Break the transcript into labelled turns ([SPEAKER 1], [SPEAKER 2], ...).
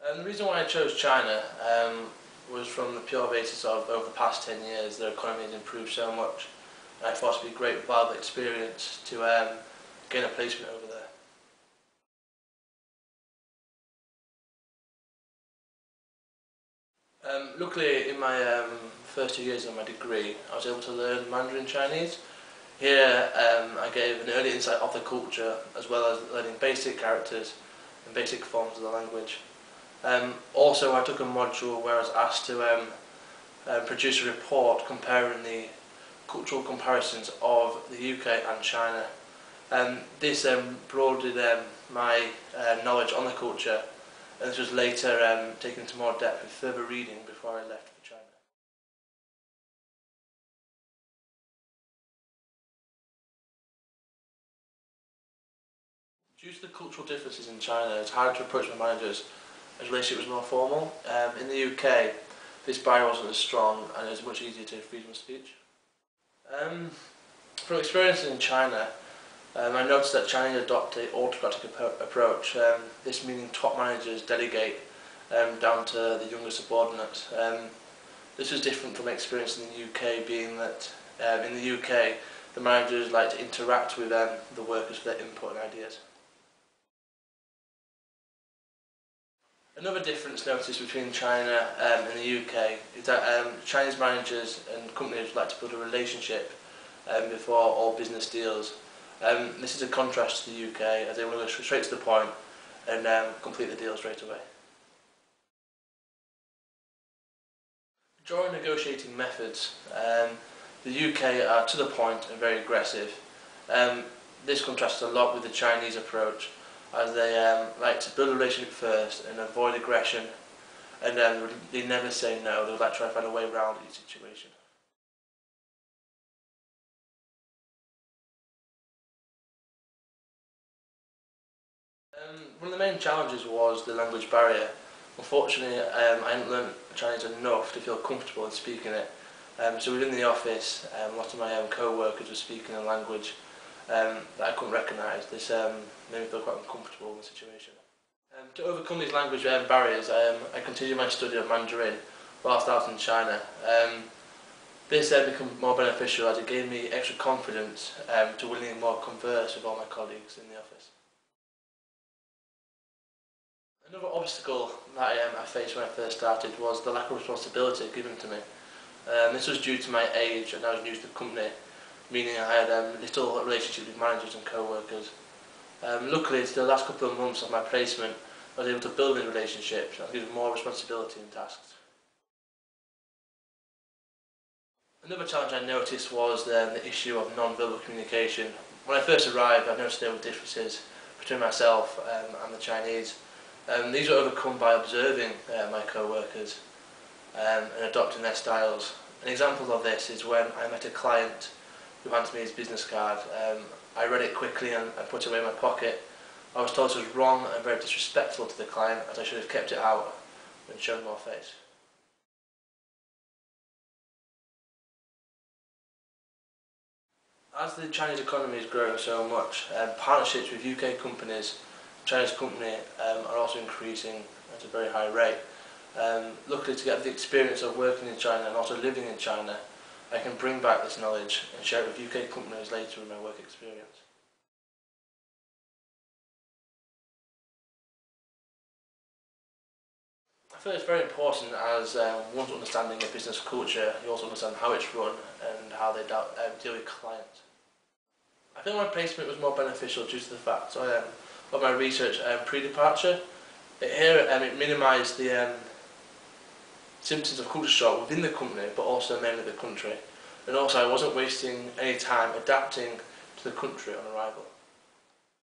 [SPEAKER 1] And the reason why I chose China was from the pure basis of over the past 10 years their economy has improved so much, and I thought it would be a great valuable experience to gain a placement over there. Luckily, in my first 2 years of my degree, I was able to learn Mandarin Chinese. Here I gave an early insight of the culture, as well as learning basic characters and basic forms of the language. Also, I took a module where I was asked to produce a report comparing the cultural comparisons of the UK and China. This broadened my knowledge on the culture, and this was later taken into more depth with further reading before I left for China. Due to the cultural differences in China, it's hard to approach my managers as the relationship was more formal. In the UK, this barrier wasn't as strong and it was much easier to have freedom of speech. From experience in China, I noticed that China adopt an autocratic approach, this meaning top managers delegate down to the younger subordinates. This was different from experience in the UK, being that in the UK the managers like to interact with the workers for their input and ideas. Another difference noticed between China and the UK is that Chinese managers and companies like to build a relationship before all business deals. This is a contrast to the UK, as they want to go straight to the point and complete the deal straight away. During negotiating methods, the UK are to the point and very aggressive. This contrasts a lot with the Chinese approach, as they like to build a relationship first and avoid aggression, and they never say no. They would like to try to find a way around each situation. One of the main challenges was the language barrier. Unfortunately, I hadn't learned Chinese enough to feel comfortable in speaking it. So within the office, a lot of my co-workers were speaking a language that I couldn't recognise. This made me feel quite uncomfortable in the situation. To overcome these language barriers, I continued my study of Mandarin whilst I was in China. This became more beneficial as it gave me extra confidence to willingly more converse with all my colleagues in the office. Another obstacle that I faced when I first started was the lack of responsibility given to me. This was due to my age, and I was new to the company, meaning I had little relationship with managers and co-workers. Luckily, it's the last couple of months of my placement, I was able to build in relationships and give more responsibility and tasks. Another challenge I noticed was the issue of non-verbal communication. When I first arrived, I noticed there were differences between myself and the Chinese. These were overcome by observing my co-workers and adopting their styles. An example of this is when I met a client who handed me his business card. I read it quickly and put it away in my pocket. I was told it was wrong and very disrespectful to the client, as I should have kept it out and shown more face. As the Chinese economy is growing so much, partnerships with UK companies, Chinese company, are also increasing at a very high rate. Luckily, to get the experience of working in China and also living in China, I can bring back this knowledge and share it with UK companies later in my work experience. I feel it's very important, as one's understanding of business culture, you also understand how it's run and how they deal with clients. I feel my placement was more beneficial due to the fact of my research pre-departure. Here it minimised the symptoms of culture shock within the company, but also mainly the country. And also I wasn't wasting any time adapting to the country on arrival.